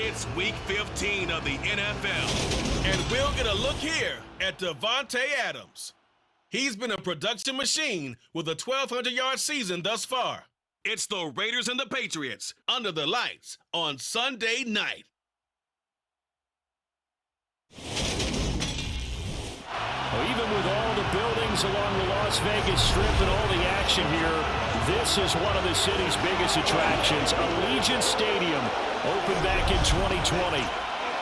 It's Week 15 of the NFL, and we'll get a look here at Devontae Adams. He's been a production machine with a 1,200-yard season thus far. It's the Raiders and the Patriots under the lights on Sunday night. Even with all the buildings along the Las Vegas Strip and all the action here, this is one of the city's biggest attractions. Allegiant Stadium opened back in 2020.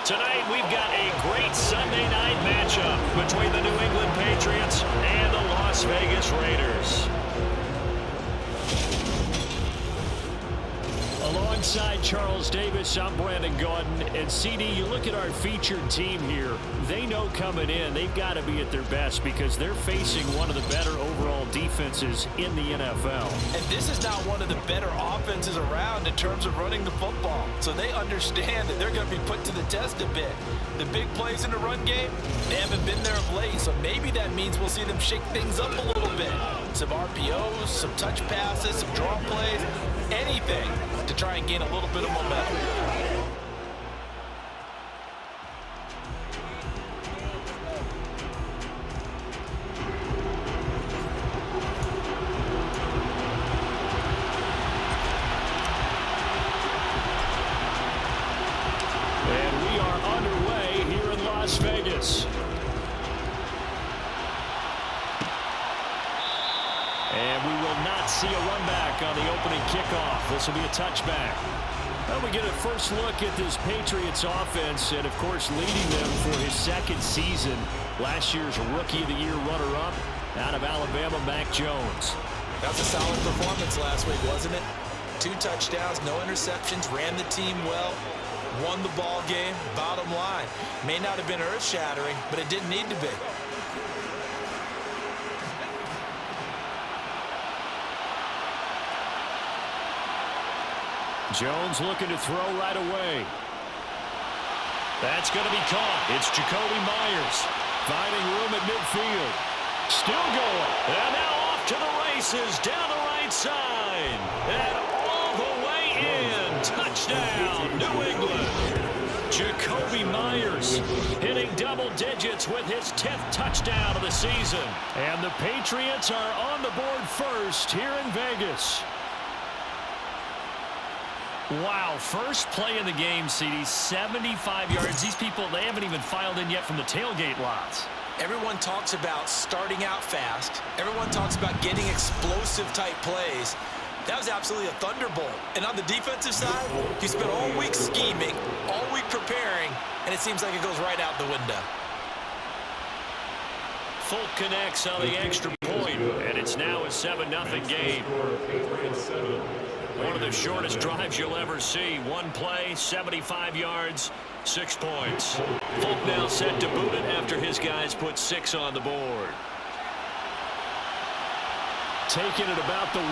Tonight, we've got a great Sunday night matchup between the New England Patriots and the Las Vegas Raiders. Alongside Charles Davis, I'm Brandon Gaudin. And CD, you look at our featured team here, they know coming in they've got to be at their best because they're facing one of the better overall defenses in the NFL. And this is not one of the better offenses around in terms of running the football. So they understand that they're going to be put to the test a bit. The big plays in the run game, they haven't been there of late. So maybe that means we'll see them shake things up a little bit. Some RPOs, some touch passes, some draw plays, anything to try and gain a little bit of momentum. And we are underway here in Las Vegas. And we will not see a run back on the opening kickoff. This will be a touchback. Well, we get a first look at this Patriots offense and, of course, leading them for his second season. Last year's Rookie of the Year runner-up out of Alabama, Mac Jones. That's a solid performance last week, wasn't it? 2 touchdowns, no interceptions, ran the team well, won the ball game. Bottom line, may not have been earth-shattering, but it didn't need to be. Jones looking to throw right away. That's going to be caught. It's Jacoby Myers finding room at midfield. Still going. And now off to the races down the right side. And all the way in. Touchdown, New England. Jacoby Myers hitting double digits with his 10th touchdown of the season. And the Patriots are on the board first here in Vegas. Wow, first play in the game, CD, 75 yards. These people, they haven't even filed in yet from the tailgate lots. Everyone talks about starting out fast. Everyone talks about getting explosive type plays. That was absolutely a thunderbolt. And on the defensive side, you spent all week scheming, all week preparing, and it seems like it goes right out the window. Folk connects on the extra point, and it's now a 7-0 game. One of the shortest drives you'll ever see. One play, 75 yards, 6 points. Folk now set to boot it after his guys put 6 on the board. Taking it about the 1.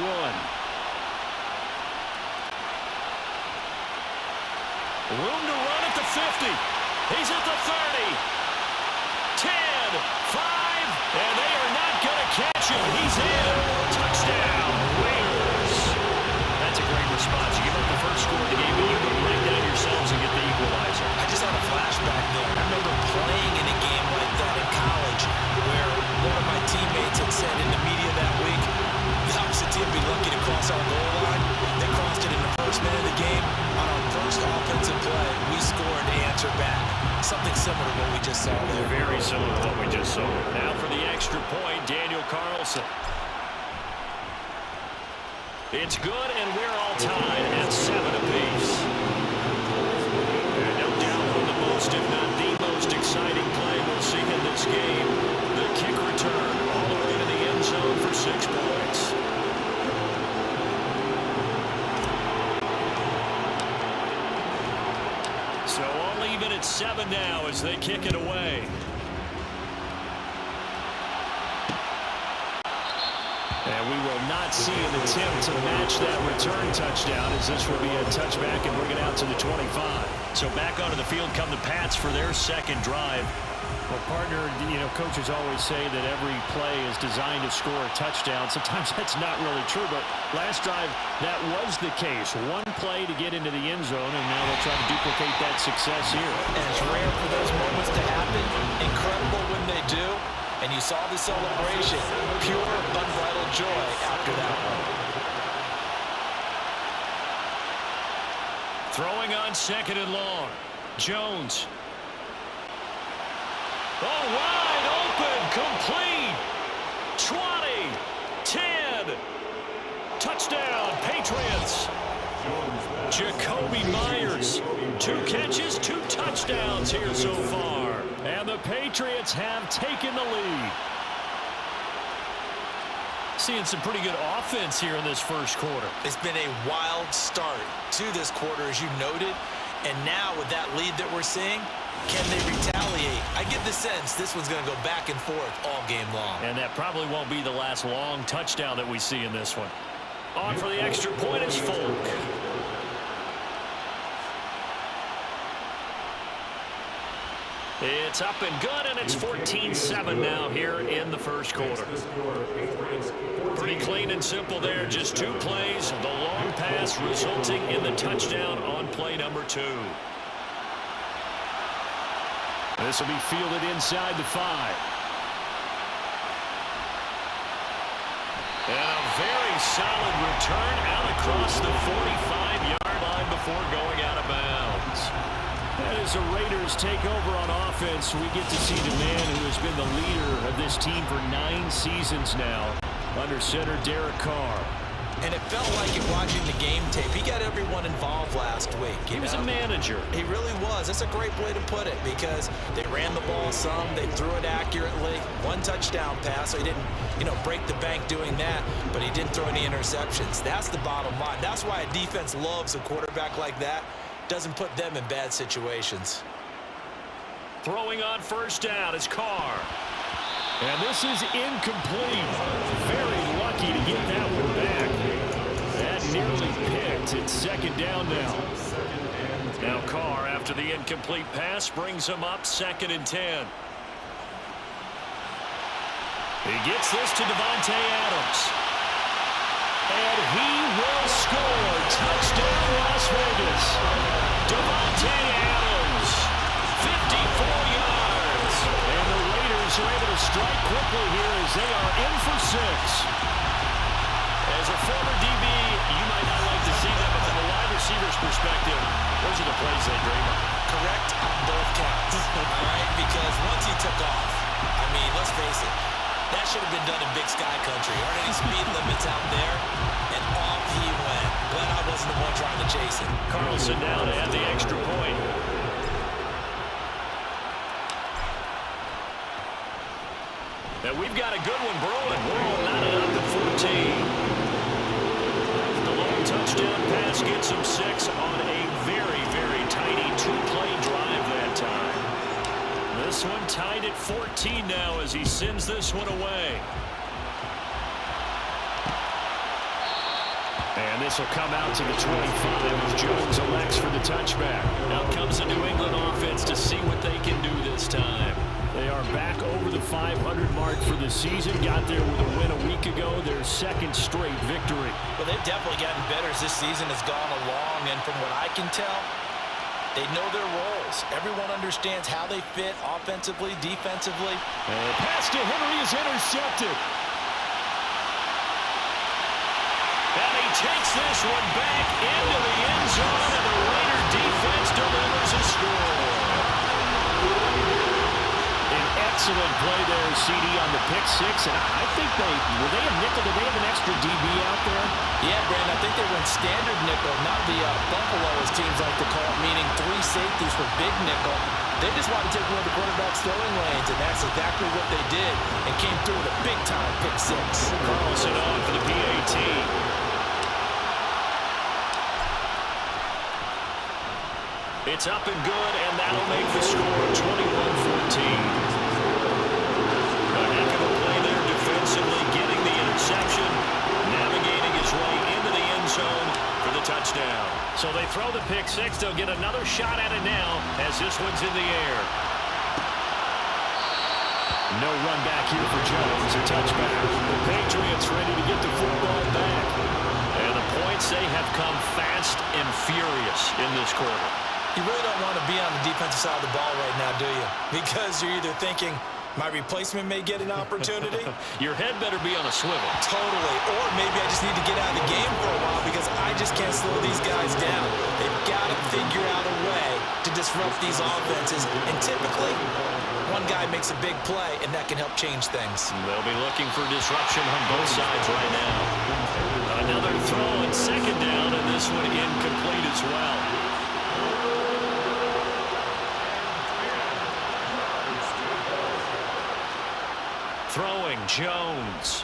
Room to run at the 50. He's at the 30. 10, 5, and they are not going to catch him. He's in. Touchdown, Raiders. That's a great response. You give up the first score of the game, but you go right down yourselves and get the equalizer. I just had a flashback there. I remember playing in a game like that in college where one of my teammates had said in the media that week, the opposite team would be lucky to cross our goal line. They crossed it in the first minute of the game. On our first offensive play, we scored to answer back. Something similar to what we just saw there. Very similar to what we just saw. Now for the extra point, Daniel Carlson. It's good, and we're all tied at 7 apiece. And no doubt one of the most, if not the most exciting play we'll see in this game. The kick return all the way to the end zone for 6 points. So all even at 7 now as they kick it away. And we will not see an attempt to match that return touchdown as this will be a touchback and bring it out to the 25. So back onto the field come the Pats for their second drive. Well, partner, coaches always say that every play is designed to score a touchdown. Sometimes that's not really true, but last drive, that was the case. One play to get into the end zone, and now they'll try to duplicate that success here. And it's rare for those moments to happen. Incredible when they do. And you saw the celebration. Pure, unbridled joy after that one. Throwing on 2nd and long. Jones. Oh, wide open, complete. 20, 10. Touchdown, Patriots. Jacoby Myers. 2 catches, 2 touchdowns here so far. And the Patriots have taken the lead. Seeing some pretty good offense here in this first quarter. It's been a wild start to this quarter, as you noted. And now with that lead that we're seeing, can they retaliate? I get the sense this one's going to go back and forth all game long. And that probably won't be the last long touchdown that we see in this one. On for the extra point is Folk. It's up and good, and it's 14-7 now here in the first quarter. Pretty clean and simple there. Just 2 plays. The long pass resulting in the touchdown on play number 2. This will be fielded inside the 5. And a very solid return out across the 45-yard line before going out of bounds. And as the Raiders take over on offense, we get to see the man who has been the leader of this team for 9 seasons now, under center Derek Carr. And it felt like it watching the game tape. He got everyone involved last week. He was a manager. He really was. That's a great way to put it, because they ran the ball some, they threw it accurately. 1 touchdown pass, so he didn't, break the bank doing that, but he didn't throw any interceptions. That's the bottom line. That's why a defense loves a quarterback like that. Doesn't put them in bad situations. Throwing on first down is Carr. And this is incomplete. Very lucky to get that one back. That nearly picked. It's 2nd down now. Now Carr, after the incomplete pass, brings him up 2nd and 10. He gets this to Davante Adams. And he will score. Touchdown, Las Vegas. Davante Adams, 54 yards. And the Raiders are able to strike quickly here as they are in for 6. As a former DB, you might not like to see that, but from a wide receiver's perspective, those are the plays they dream of. Correct on both counts, all right? Because once he took off, let's face it, that should have been done in Big Sky Country. Aren't any speed limits out there? And off he went. Glad I wasn't the one trying to chase him. Carlson now to add the extra point. And we've got a good one brewing. We're all knotted up at 14. The long touchdown pass gets him 6 on a very, very tiny 2-play drive that time. This one tied at 14 now as he sends this one away. And this will come out to the 25 as Jones elects for the touchback. Out comes the New England offense to see what they can do this time. They are back over the 500 mark for the season. Got there with a win a week ago. Their 2nd straight victory. Well, they've definitely gotten better as this season has gone along. And from what I can tell, they know their roles. Everyone understands how they fit offensively, defensively. And the pass to Henry is intercepted. And he takes this one back into the end zone, and the Raider defense delivers a score. An excellent play there, CD, on the pick 6. And I think were they a nickel? Did they have an extra DB out there? Yeah, Brandon, I think they went standard nickel, not the Buffalo, as teams like to call it, meaning 3 safeties for big nickel. They just wanted to take one of the quarterback's throwing lanes, and that's exactly what they did, and came through with a big-time pick 6. Carlson on for the PAT. It's up and good, and that'll make the score 21-14. A heck of a play there defensively, getting the interception, navigating his way into the end zone for the touchdown. So they throw the pick 6. They'll get another shot at it now as this one's in the air. No run back here for Jones. A touchback. The Patriots ready to get the football back. And the points, they have come fast and furious in this quarter. You really don't want to be on the defensive side of the ball right now, do you? Because you're either thinking, my replacement may get an opportunity. Your head better be on a swivel. Totally. Or maybe I just need to get out of the game for a while because I just can't slow these guys down. They've got to figure out a way to disrupt these offenses. And typically, one guy makes a big play, and that can help change things. They'll be looking for disruption on both sides right now. Another throw and second down, and this one incomplete as well. Throwing, Jones.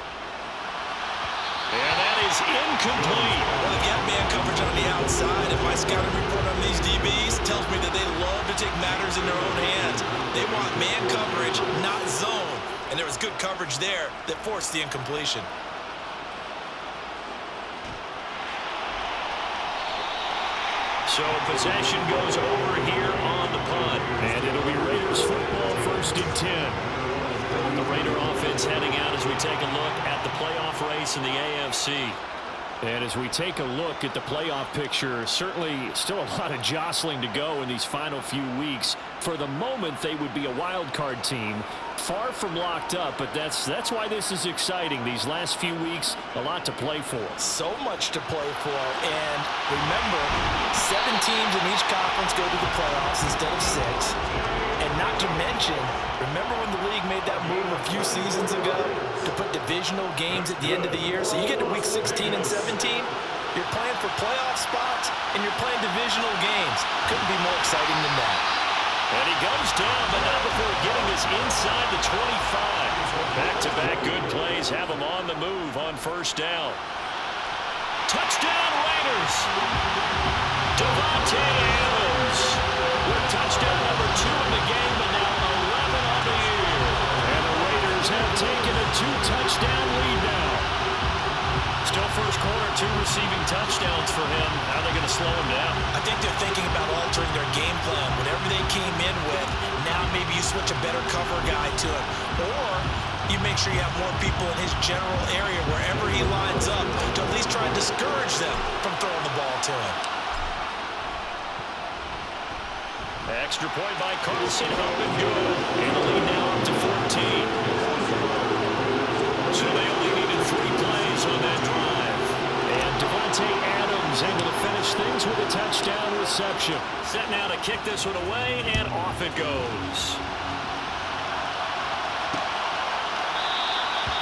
And that is incomplete. Well, they've got man coverage on the outside, and my scouting report on these DBs tells me that they love to take matters in their own hands. They want man coverage, not zone. And there was good coverage there that forced the incompletion. So possession goes over here on the punt. And it'll be Raiders football, 1st and 10. The Raider offense heading out as we take a look at the playoff race in the AFC. And as we take a look at the playoff picture, certainly still a lot of jostling to go in these final few weeks. For the moment, they would be a wild card team, far from locked up, but that's why this is exciting. These last few weeks, a lot to play for. So much to play for, and remember, 7 teams in each conference go to the playoffs instead of 6. And not to mention, remember when the league made that move a few seasons ago to put divisional games at the end of the year? So you get to week 16 and 17, you're playing for playoff spots, and you're playing divisional games. Couldn't be more exciting than that. And he goes down, but not before getting this inside the 25. Back-to-back good plays have him on the move on 1st down. Touchdown Raiders! Davante Adams with touchdown number 2 in the game, and now 11 on the year. And the Raiders have taken a 2-touchdown lead now. Still first quarter, 2 receiving touchdowns for him. How are they going to slow him down? I think they're thinking about altering their game plan. Whatever they came in with, now maybe you switch a better cover guy to it. Or you make sure you have more people in his general area wherever he lines up to at least try and discourage them from throwing the ball to him. Extra point by Carlson, up and good. And the lead now up to 14. So they only needed 3 plays on that drive. And Davante Adams able to finish things with a touchdown reception. Set now to kick this one away, and off it goes.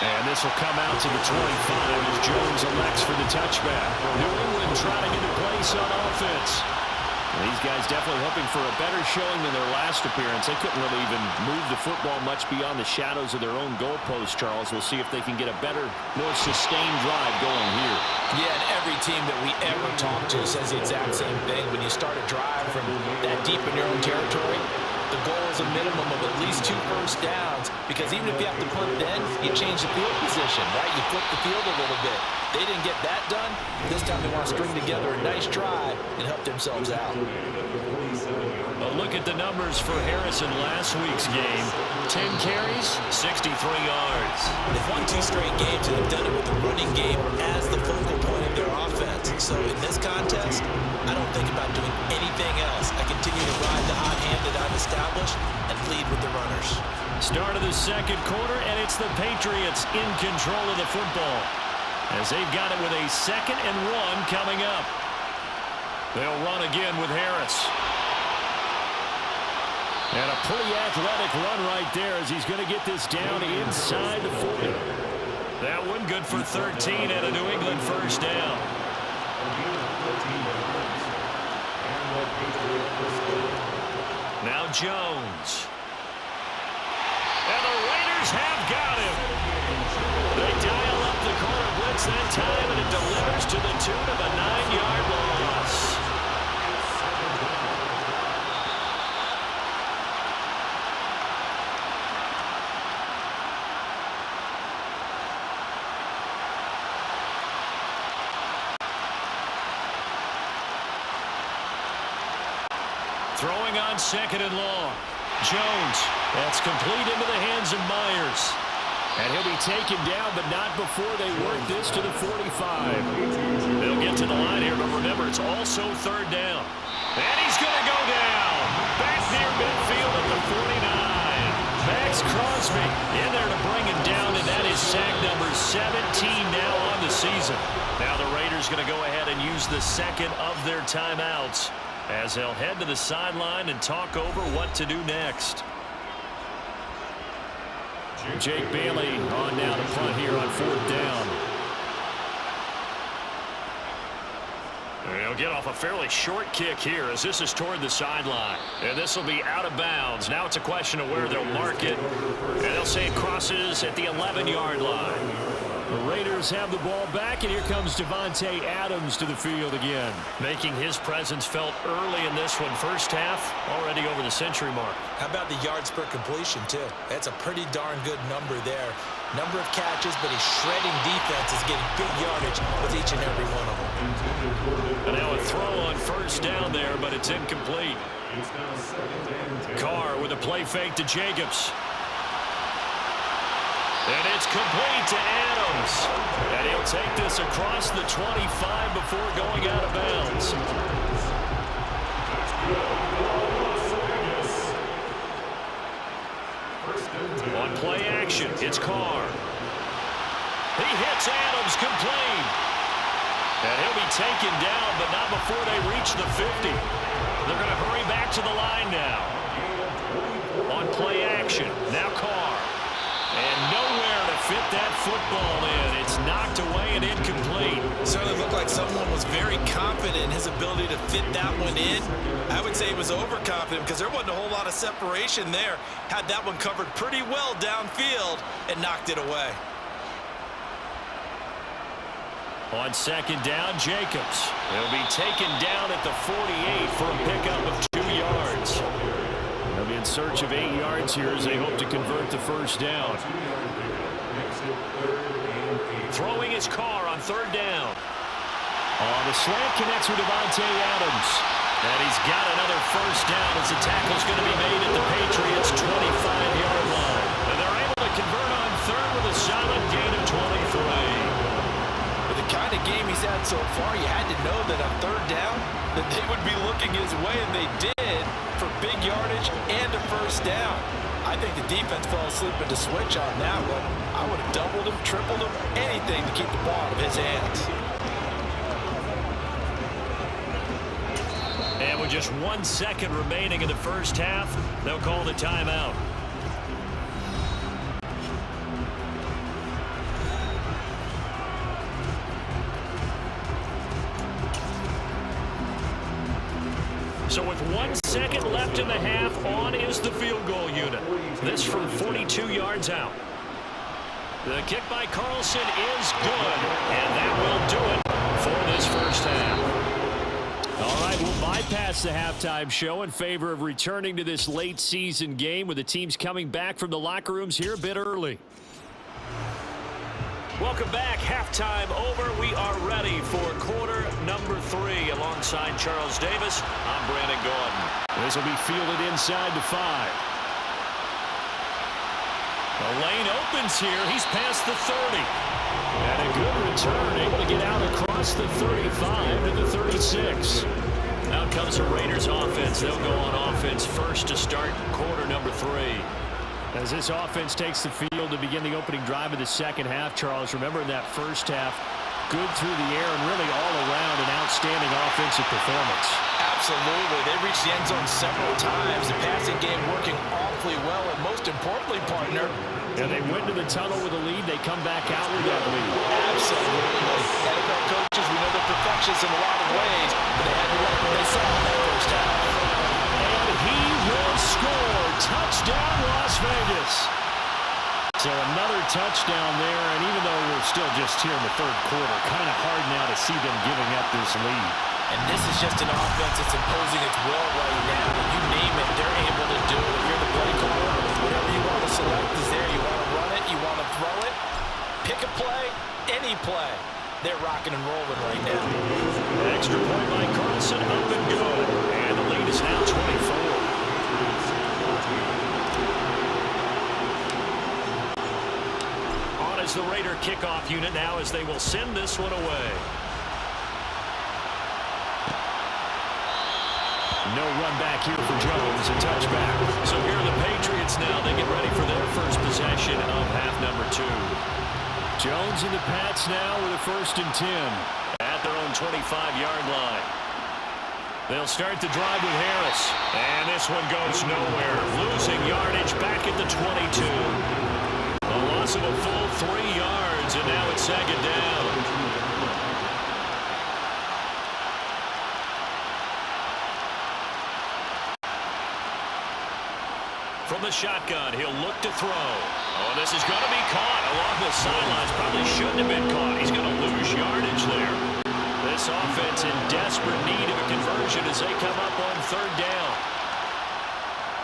And this will come out to the 25 as Jones elects for the touchback. New England trying to get a place on offense. These guys definitely hoping for a better showing than their last appearance. They couldn't really even move the football much beyond the shadows of their own goalpost, Charles. We'll see if they can get a better, more sustained drive going here. Yeah, and every team that we ever talk to says the exact same thing. When you start a drive from that deep in your own territory, the goal is a minimum of at least 2 first downs, because even if you have to punt then, you change the field position, right? You flip the field a little bit. They didn't get that done. This time they want to string together a nice drive and help themselves out. A look at the numbers for Harrison last week's game. 10 carries, 63 yards. They've won 2 straight games, and they've done it with the running game as the focal point of their offense. So in this contest, I don't think about doing anything else. I continue to ride the hot hand that I've established and lead with the runners. Start of the second quarter, and it's the Patriots in control of the football, as they've got it with a 2nd and 1 coming up. They'll run again with Harris. And a pretty athletic run right there as he's going to get this down inside the 40. That one good for 13 and a New England first down. Now Jones. And the Raiders have got him. They dial up the corner blitz that time, and it delivers to the tune of a 9-yard loss. Throwing on 2nd and long. Jones. That's complete into the hands of Myers. And he'll be taken down, but not before they work this to the 45. They'll get to the line here, but remember, it's also third down. And he's going to go down. Back near midfield at the 49. Max Crosby in there to bring him down, and that is sack number 17 now on the season. Now the Raiders going to go ahead and use the second of their timeouts as they'll head to the sideline and talk over what to do next. Jake Bailey on now to punt here on fourth down. He'll get off a fairly short kick here as this is toward the sideline. And this will be out of bounds. Now it's a question of where they'll mark it. And they'll say it crosses at the 11-yard line. The Raiders have the ball back, and here comes Davante Adams to the field again. Making his presence felt early in this one. First half, already over the century mark. How about the yards per completion, too? That's a pretty darn good number there. Number of catches, but he's shredding defenses, getting big yardage with each and every one of them. And now a throw on first down there, but it's incomplete. Carr with a play fake to Jacobs. And it's complete to Adams. And he'll take this across the 25 before going out of bounds. On play action, it's Carr. He hits Adams complete. And he'll be taken down, but not before they reach the 50. They're going to hurry back to the line now. On play action, now Carr. And nowhere to fit that football in. It's knocked away and incomplete. Certainly looked like someone was very confident in his ability to fit that one in. I would say he was overconfident because there wasn't a whole lot of separation there. Had that one covered pretty well downfield and knocked it away. On second down, Jacobs. He'll be taken down at the 48 for a pickup of 2 yards. They'll be in search of 8 yards here as they hope to convert the first down. Throwing his Carr on third down. The slant connects with Davante Adams. And he's got another first down as the tackle's going to be made at the Patriots' 25-yard line. And they're able to convert on third with a solid gain of 23. With the kind of game he's had so far, you had to know that on third down that they would be looking his way, and they did for big yardage and a first down. I think the defense fell asleep at the switch on that one. I would have doubled him, tripled him, anything to keep the ball out of his hands. And with just 1 second remaining in the first half, they'll call the timeout. So with 1 second left in the half, on is the field goal unit. This from 42 yards out. The kick by Carlson is good, and that will do it for this first half. All right, we'll bypass the halftime show in favor of returning to this late season game with the teams coming back from the locker rooms here a bit early. Welcome back. Halftime over. We are ready for quarter number 3 alongside Charles Davis. I'm Brandon Gordon. This will be fielded inside the 5. The lane opens here. He's past the 30. And a good return, able to get out across the 35 to the 36. Out comes the Raiders offense. They'll go on offense first to start quarter number 3. As this offense takes the field to begin the opening drive of the second half, Charles, remember in that first half, good through the air and really all around an outstanding offensive performance. Absolutely. They reached the end zone several times. The passing game working awfully well, and most importantly, partner, and they went to the tunnel with a lead. They come back out with that lead. Absolutely. NFL coaches, we know they're perfectionists in a lot of ways, but they had to like what they saw in that first half. And he will score. Touchdown, Las Vegas. So another touchdown there, and even though we're still just here in the third quarter, kind of hard now to see them giving up this lead. And this is just an offense that's imposing its will right now. You name it, they're able to do it. If you're the play caller, whatever you want to select is there. You want to run it, you want to throw it, pick a play, any play. They're rocking and rolling right now. Extra point by Carlson, up and good. And the lead is now 24. the Raider kickoff unit now as they will send this one away. No run back here for Jones, a touchback. So here are the Patriots now. They get ready for their first possession of half number 2. Jones and the Pats now with a 1st and 10 at their own 25-yard line. They'll start the drive with Harris. And this one goes nowhere. Losing yardage back at the 22. A loss of a full 3 yards, and now it's 2nd down. From the shotgun, he'll look to throw. Oh, this is going to be caught along the sidelines. Probably shouldn't have been caught. He's going to lose yardage there. This offense in desperate need of a conversion as they come up on 3rd down.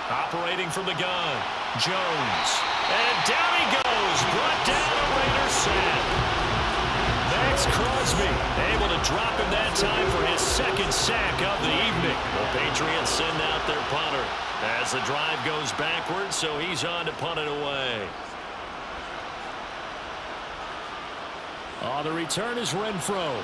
Operating from the gun, Jones. And down he goes. Brought down a Raider sack. Max Crosby able to drop him that time for his 2nd sack of the evening. The Patriots send out their punter as the drive goes backwards, so he's on to punt it away. The return is Renfro.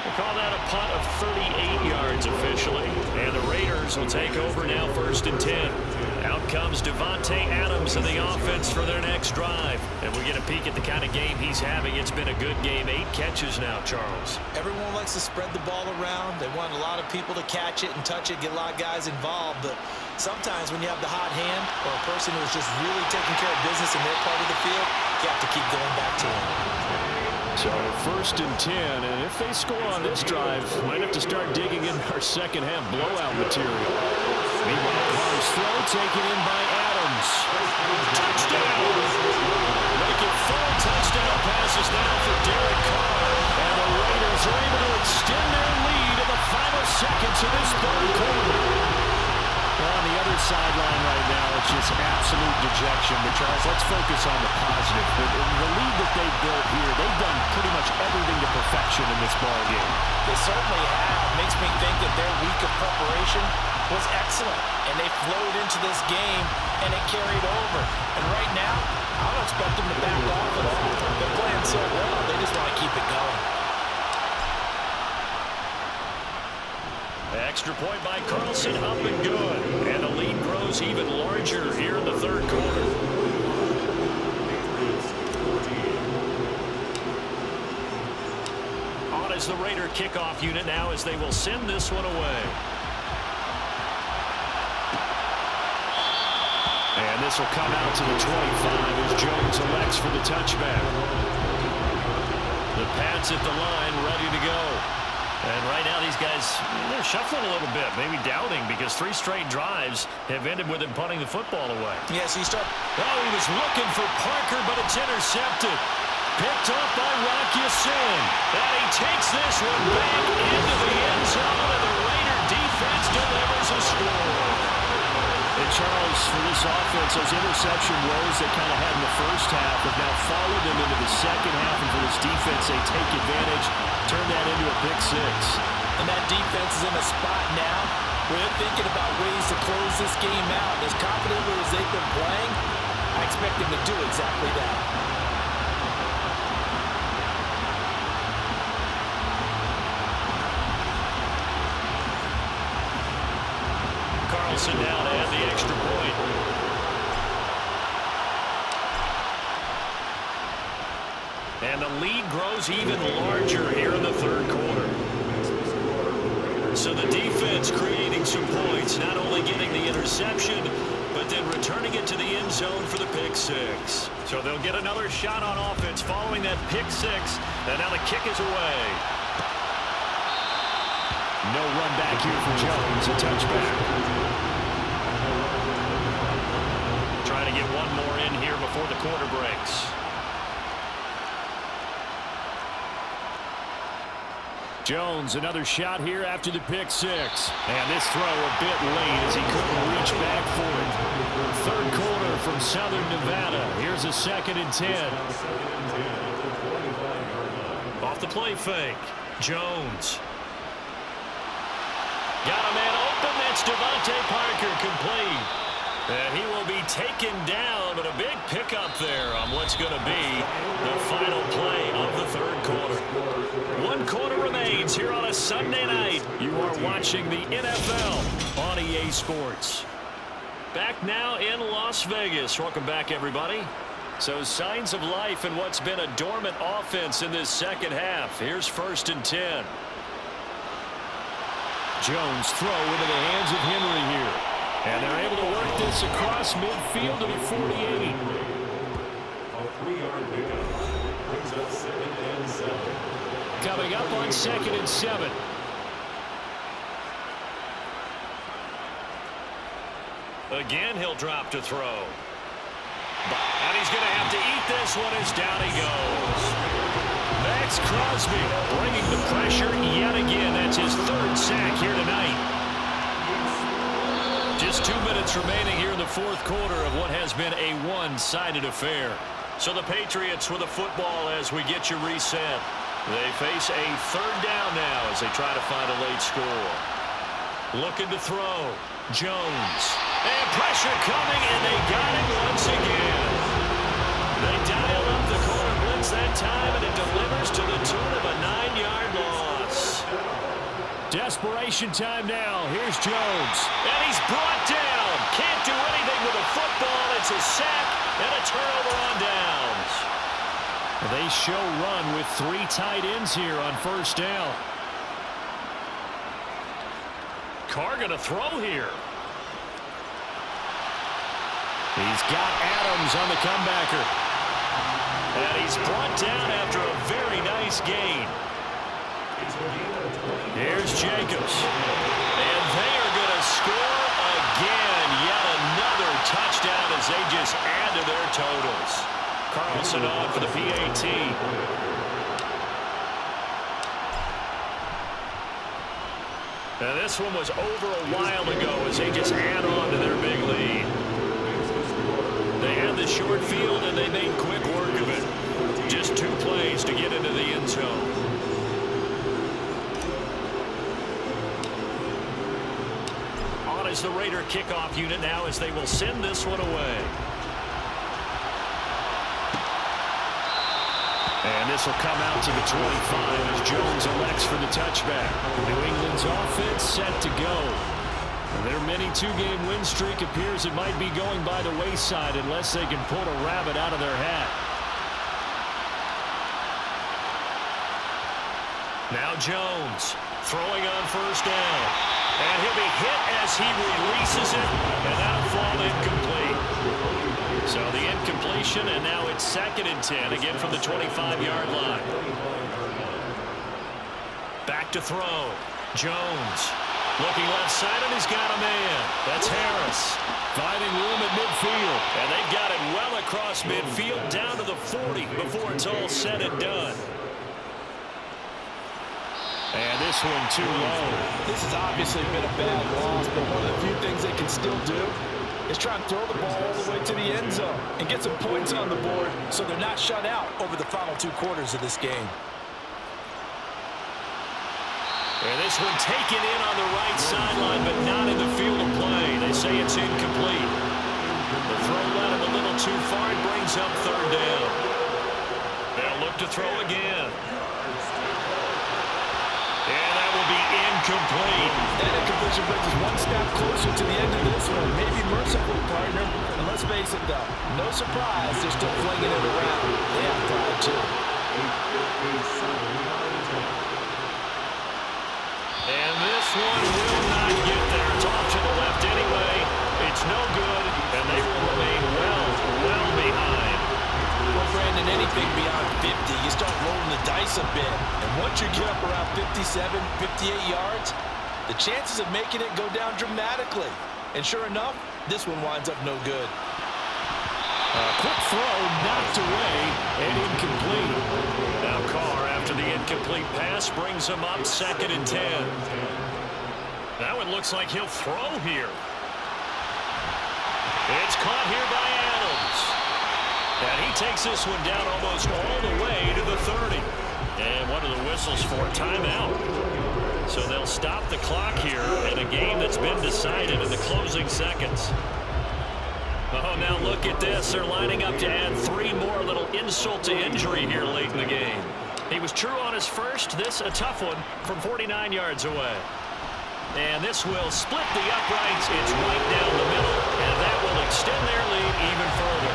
We'll call that a punt of 38 yards officially. And the Raiders will take over now 1st and 10. Out comes Davante Adams in the offense for their next drive. And we get a peek at the kind of game he's having. It's been a good game. 8 catches now, Charles. Everyone likes to spread the ball around. They want a lot of people to catch it and touch it, get a lot of guys involved. But sometimes when you have the hot hand or a person who's just really taking care of business in their part of the field, you have to keep going back to them. So 1st and 10, and if they score on this drive, might have to start digging in our second half blowout material. Meanwhile, Carr's throw taken in by Adams. Touchdown! Make it 4 touchdown passes now for Derek Carr. And the Raiders are able to extend their lead in the final seconds of this 3rd quarter. Well, on the other sideline right now, it's just absolute dejection. But, Charles, let's focus on the positive. The lead that they've built here, they've done pretty much everything to perfection in this ball game. They certainly have. Makes me think that their week of preparation was excellent. And they flowed into this game, and it carried over. And right now, I don't expect them to back off at all. They're playing so well, they just want to keep it going. Extra point by Carlson, up and good. And the lead grows even larger here in the 3rd quarter. On is the Raider kickoff unit now as they will send this one away. And this will come out to the 25 as Jones elects for the touchback. The Pats at the line, ready to go. And right now these guys, they're shuffling a little bit, maybe doubting, because 3 straight drives have ended with him punting the football away. Yeah, so you start... Oh, he was looking for Parker, but it's intercepted. Picked up by Rocky Sin. And he takes this one back into the end zone, and the Raider defense delivers a score. And Charles, for this offense, those interception woes they kind of had in the first half have now followed them into the second half, and for this defense, they take advantage, turn that into a pick 6. And that defense is in a spot now where they're thinking about ways to close this game out. As confidently as they've been playing, I expect them to do exactly that. Carlson now to add the extra point. And the lead grows even larger here in the 3rd quarter. So the defense creating some points, not only getting the interception, but then returning it to the end zone for the pick 6. So they'll get another shot on offense following that pick 6, and now the kick is away. No run back here for Jones, a touchback. Trying to get one more in here before the quarter breaks. Jones, another shot here after the pick 6. And this throw a bit late as he couldn't reach back for it. 3rd quarter from Southern Nevada. Here's a 2nd and 10. Off the play fake. Jones. Got a man open. That's It's Devontae Parker complete. And he will be taken down, but a big pickup there on what's going to be the final play of the third quarter. 1 quarter remains here on a Sunday night. You are watching the NFL on EA Sports. Back now in Las Vegas. Welcome back, everybody. So signs of life in what's been a dormant offense in this second half. Here's 1st and 10. Jones throw into the hands of Henry here. And they're able to work this across midfield to the 48. Coming up on 2nd and 7. Again, he'll drop to throw. And he's going to have to eat this one as down he goes. Max Crosby bringing the pressure yet again. That's his 3rd sack here tonight. Just 2 minutes remaining here in the 4th quarter of what has been a one-sided affair. So the Patriots with the football as we get you reset. They face a 3rd down now as they try to find a late score. Looking to throw. Jones. And pressure coming, and they got him once again. They dial up the corner blitz that time, and it delivers to the tune of a 9-yard loss. Desperation time now. Here's Jones. And he's brought down. Can't do anything with a football. It's a sack and a turnover on downs. They show run with 3 tight ends here on 1st down. Carr going to throw here. He's got Adams on the comebacker. And he's brought down after a very nice gain. Here's Jacobs. And they are going to score again. Yet another touchdown as they just add to their totals. Carlson on for the PAT. Now this one was over a while ago as they just add on to their big lead. They had the short field and they made quick work of it. Just 2 plays to get into the end zone. On is the Raider kickoff unit now as they will send this one away. And this will come out to the 25 as Jones elects for the touchback. New England's offense set to go. Their mini 2-game win streak appears it might be going by the wayside unless they can pull a rabbit out of their hat. Now Jones throwing on 1st down. And he'll be hit as he releases it, and that'll fall incomplete. So the incompletion, and now it's 2nd and 10, again from the 25-yard line. Back to throw. Jones looking left side, and he's got a man. That's Harris. Finding room at midfield. And they've got it well across midfield, down to the 40 before it's all said and done. And this one too low. This has obviously been a bad loss, but one of the few things they can still do is try and throw the ball all the way to the end zone and get some points on the board so they're not shut out over the final 2 quarters of this game. And this one taken in on the right sideline, but not in the field of play. They say it's incomplete. The throw led him a little too far. It brings up 3rd down. They'll look to throw again. And that will be incomplete. That incompletion brings us 1 step closer to the end of this one. Maybe merciful, partner. And let's face it, though, no surprise, they're still flinging it around. They have pride, too. And this one will not get there. It's off to the left anyway. It's no good, and they will remain well behind. Well, Brandon, anything beyond 50, you start rolling the dice a bit. And once you get up around 57, 58 yards, the chances of making it go down dramatically. And sure enough, this one winds up no good. A quick throw knocked away and incomplete. Now Carr, after the incomplete pass, brings him up 2nd and 10. Now it looks like he'll throw here. It's caught here by Adams. And he takes this one down almost all the way to the 30. And what are the whistles for? Timeout. So they'll stop the clock here in a game that's been decided in the closing seconds. Oh, now look at this. They're lining up to add 3 more. A little insult to injury here late in the game. He was true on his first. This a tough one from 49 yards away. And this will split the uprights. It's right down the middle, and that will extend their lead even further.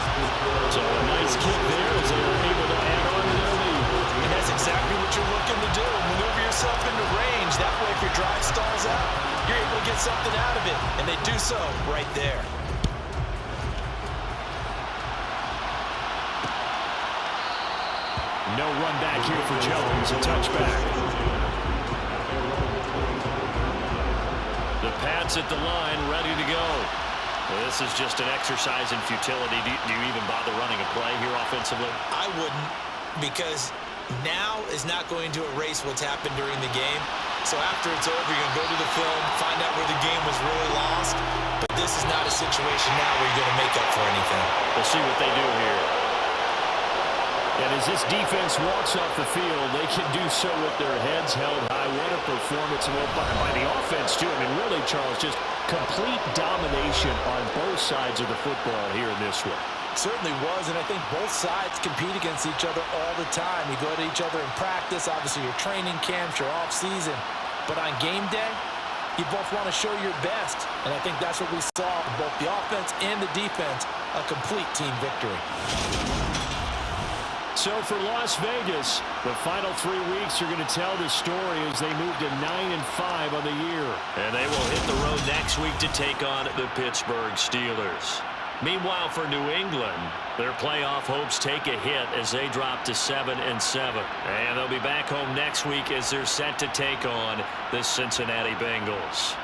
So a nice kick there as they were able to add on to their lead. And that's exactly what you're looking to do. Maneuver yourself into range. That way, if your drive stalls out, you're able to get something out of it. And they do so right there. No run back here for Jones. A touchback. The Pats at the line, ready to go. Well, this is just an exercise in futility. Do you even bother running a play here offensively? I wouldn't, because now is not going to erase what's happened during the game. So after it's over, you're going to go to the film, find out where the game was really lost. But this is not a situation now where you're going to make up for anything. We'll see what they do here. And as this defense walks off the field, they can do so with their heads held high. What a performance by the offense, too. I mean, really, Charles, just complete domination on both sides of the football here in this one. Certainly was, and I think both sides compete against each other all the time. You go to each other in practice, obviously your training camps, your off-season. But on game day, you both want to show your best. And I think that's what we saw in both the offense and the defense, a complete team victory. So for Las Vegas, the final 3 weeks are going to tell the story as they move to 9-5 on the year. And they will hit the road next week to take on the Pittsburgh Steelers. Meanwhile, for New England, their playoff hopes take a hit as they drop to 7-7. And they'll be back home next week as they're set to take on the Cincinnati Bengals.